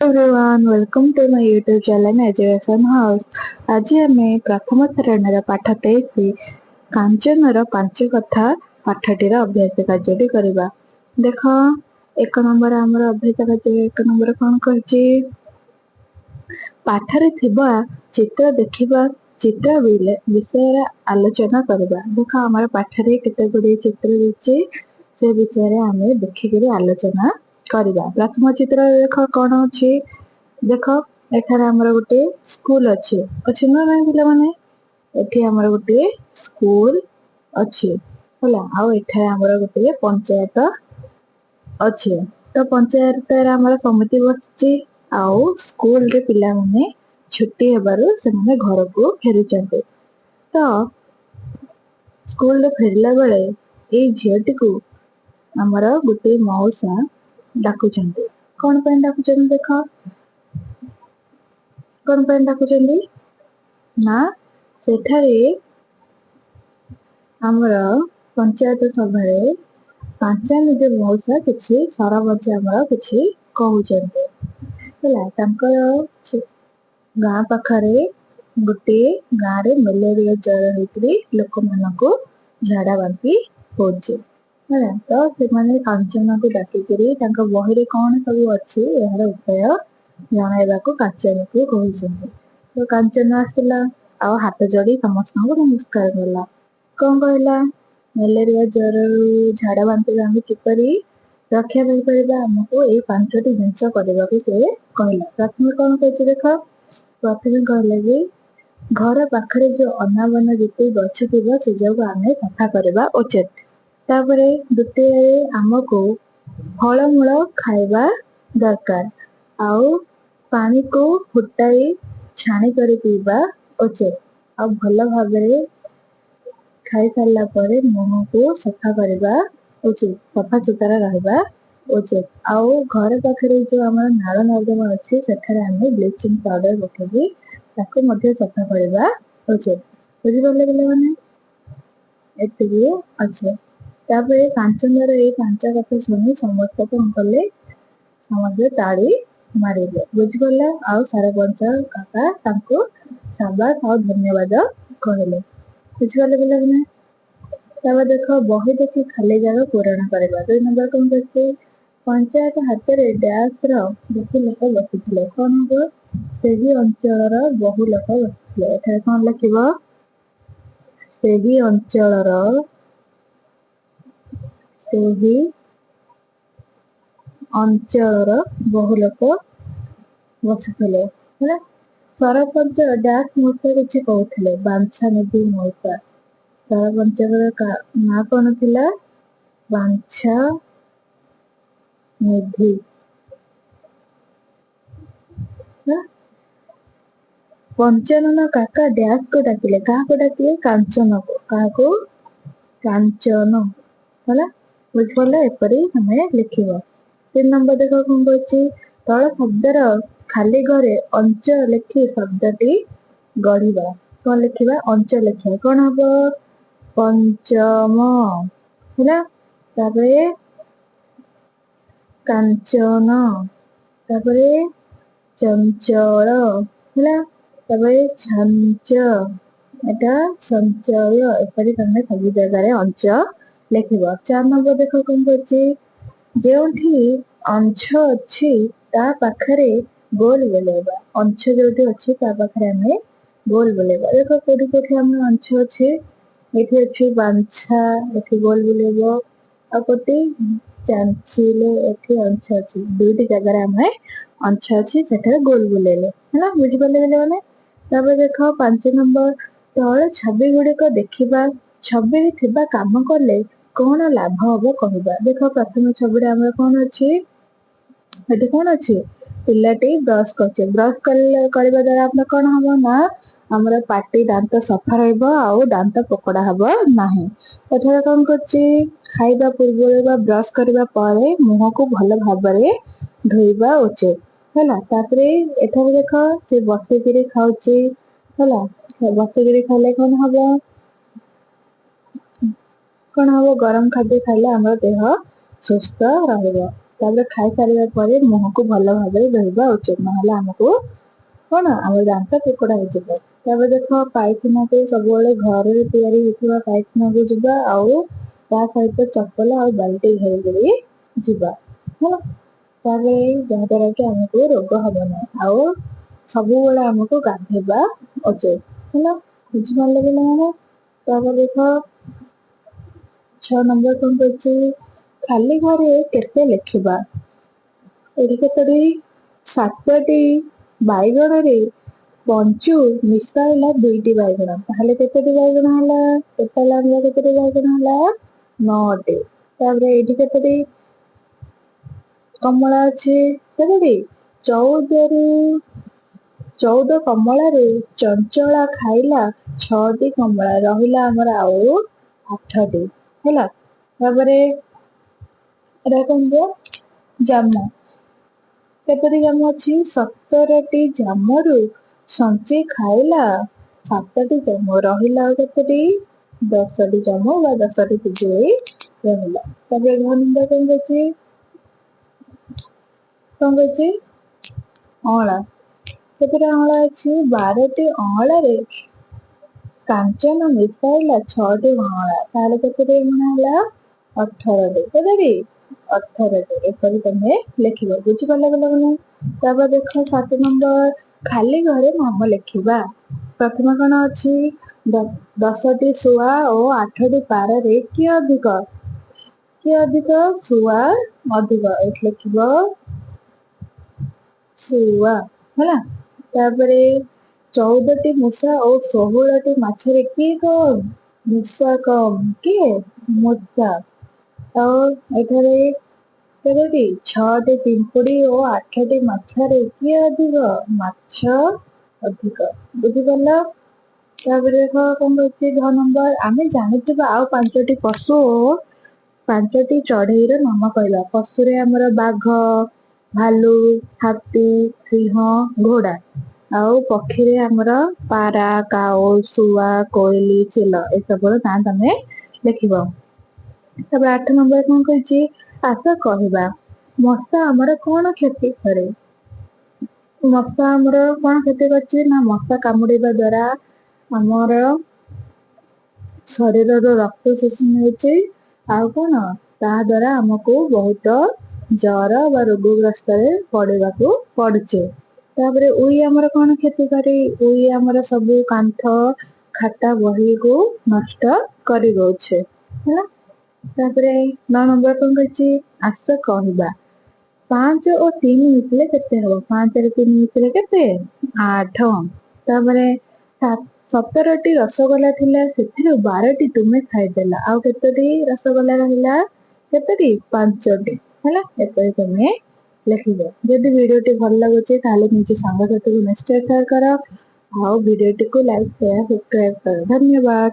everyone, welcome to my YouTube channel Education House. आज आम प्रथम श्रेणी पाठ 23 कांचनर 5 कथा पाठटीर अभ्यास कार्य करवा। देख एक नंबर आमर अभ्यास कार्य एक नंबर कौन कर पाठरे थिबा चित्र देखिबा चित्र विषय आलोचना करवा। देख आमर पाठरे केते गुडी चित्र देछि से विषय आम देखिक आलोचना करवा। प्रथम चित्र देख कौन अच्छी देख एठार आमर गोटे स्कूल अच्छे अच्छे ना पे मैंने एठी आमर गोटे स्कूल अच्छे है आउ एठार आमर गोटे पंचायत अच्छे। तो पंचायत आमर समिति बसची आउ स्कूल रे पिला माने छुट्टी हेबारु से माने घर को फेरुचंते। तो स्कूल रे फेरला बेले ए झियटी को आमर गोटे मौसा डाकुचंते। कौन पे डाकुचंते देख कौन पे डाकुचंते ना सेठारे आमर पंचायत सभा पांचा निज मौसा किछि सरपंच आमर किछि कहउचंते हला तांकर गाँ पाखरे गोटे गाँ रे मलेरिया ज्वर होतरी लोक मानको झाड़ा बांती होचे है। तो से माने कांचना को डाकिकरी तांका बही रे कौन सब अच्छी यार उपाय जणाइबा को कांचना को कहउचंते। तो कांचना आसला आ हाथ जोड़ी समस्त को नमस्कार करला। कौन कहला मलेरिया ज्वर झाड़ा बांती आम किपरि रक्षा पाइबा आमको ये 5टी जिनस करने को से कहला। प्रथम कौन कह देख प्रथम कहला कि घर पाखरे जो अनावना जिते गछ थी से जगह आम सफा करवा उचित। तापरे द्वितीय आमको फलमूल खाइबा दरकार आउ पानी को फुटाई छाणी कर पीवा उचित आ भल भाव खाई सारा पर मुह को सफा करवा उचित सफा सुतरा रहा उचित। आउ घर पाखरे जो आम नाल नर्दमा अच्छे सेठारे आम ब्लीचिंग पाउडर पकई ताको मध्य सफा करवा उचित। बुझिपारे पे मैंने एति अच्छे। तापर कांचनर ये 5 कथा शुणी समस्त कौन कले समस्त ताड़ी मारे बुझिपारे। आउ सरपंच काका तांको शाबाश और धन्यवाद कहले बुझिपारे पे मैंने। तब देख बही देखी खाली जगह पूरण करवा। 2 नंबर कौन करते पंचायत हाथ में डैश बहु लोक बसी कौन हम से अंचल बहु लोक बसी एठार कौन लिख से अंचल बहु लोक बसी सरपंच डैश मौसा किसी कहते बांछा निधि मौसा सरपंच ना कौन थिला बांछा निधि पंचानन काका डैश को डाकिले क्या डाकिले कांचन को कांचन है बुझिपारे एपरी हमें लिखिब। 3 नंबर देख कौन कह तल शब्दर खाली घरे अंच लिखी शब्दटी गढ़ा। कौन लिखा अंच लिखा कौन हम पंचम है तापरे कांचन तापरे चंचल है तापरे छांच एटा संचय एपरी तमें सब जगह अंच लिख। 4 नंबर देख कौन कर अंश अच्छी ता पाखरे गोल बुलेबा अंश जो अच्छी ता पाखरे आम गोल बुलेबा। देख कौटी कौटी आम अंश अच्छे ये अच्छी बांछा ये गोल बुलेब आती चांचिले ये अंश अच्छी 2टी जगह आम अंश अच्छी से गोल बुलेले है बुझिपारे मैंने। तब देख 5 नंबर तले छवि गुड़िक देखा छवि थिबा काम कले कौन लाभ हम कहवा। देख प्रथम छवि आम कौन अच्छी ये कौन अच्छे पिलाटी ब्रश कर ब्रश करने द्वारा आप कौन हम ना आमर पाटी दांत सफा रंत पकड़ा हम ना। एठार कौन कर खाइबा पूर्व ब्रश करने मुह को भल भाव धोइबा उचित है। तापर एठार देख से बसिकी खाऊे है बसिकी खाइले कौन हम गरम खाद्य खाइले आम देह सुस्थ रहा। तापर खाई सारा पर मुह को भल भाव धोवा उचित ना आमको कौन आम दांत पिकड़ा हो देख पाइखाना को सब घर या पाइखाना को जीवा आउ सहित चप्पल आ बाल्टी धरिकी जीवा है जहाद्वारा कि आमको रोग हम ना आउ सब आमको गाधेवा उचित है बुझिपारे कि ना देख 6 नंबर कौन कर खाली घरे केते लिखिबा एटी केतोटी 7टी बैगण रे पंचु मिसाइला 2टी बैगण ताहले केतोटी बैगण हला टोटल आमला केतोटी बैगण हला 9टी तापर एटी केतोटी कमला अछि केतोटी 14 कमला रे चंचला खाइला 6टी कमला रहिला हमर आउ 8टी हैला तापरे एटा कोन जामु केतोटी जामु अछि 17टी जामुरु संची खाइला 7टी जामु रहिला केतोटी 10टी जामु बा 10टी पिजुई रहिला तापर नंबर कौन करछि अँला केतोटी अँला अछि 12टी अँला रे कांचन मिसाइला 6टी अँला ताले केतोटी हला 18टी केतोटी 18टी एपरि तमे लिखिबो बुझि पाले बोलबो तापर देख 7 नंबर खाली घरे नाम लिखिबा प्रथम कोन अछि 10टी सुआ और 8टी पारा रे कि अधिक सुआ अधिक एट लिखिबो सुआ है तापरे 14टी मूषा और 16टी माछरे किए कम मूषा कम किए मूषा और एठारे केतोटी 6टी पिंपुड़ी और 8टी माछरे किए अधिक माछ अधिक बुझिपाल तापरे देख कौन करछि 10 नंबर आमे जानिथिबा आउ 5टी पशु 5टी चढ़ेईर नाम कहला पशु रे हमर बाघ भालू हाथी सिंह घोड़ा आउ पक्षी रे हमर पारा काऊ सुआ कोइली चिल ए सब ना तमे लिखिबो तब 8 नंबर कौन कहछि आशा कहबा मशा हमर कोन क्षति करे मशा हमर कोन क्षति करछि ना मशा कामुड़िबा द्वारा हमर शरीर रो रक्त शोषण होछि आउ कोन ता द्वारा हमको बहुत जर व रोगग्रस्त पड़ेगा पड़ुचे तापरे उई हमर कोन क्षति करे उई हमर सब कांथ खाता बही को नष्ट करि दउछे है तापरे 9 नंबर कोन कहछि आस कहबा 5 और 3 मिसले केते हो 5 रे 3 मिसले केते 8 तापरे 17टी रसगोला थिला सेथिरु 12टी तुमे खाइदेला आउ केतोटी रसगोला रहिला केतोटी 5टी हैला एपरि तुमे लिखिबो जदि वीडियोटी भल लागुचे ताले निज संग साथी को निश्चय शेयर करो आउ वीडियोटी को लाइक शेयर सब्सक्राइब करो धन्यवाद।